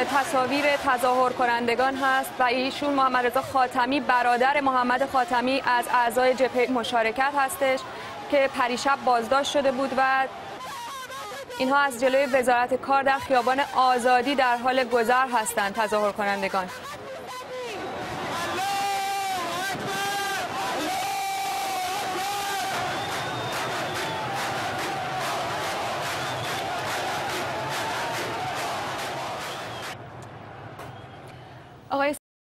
تصاویر تظاهر کنندگان هست و ایشون محمد رضا خاتمی برادر محمد خاتمی از اعضای جبهه مشارکت هستش که پریشب بازداشت شده بود و اینها از جلوی وزارت کار در خیابان آزادی در حال گذر هستند تظاهر کنندگان. آقای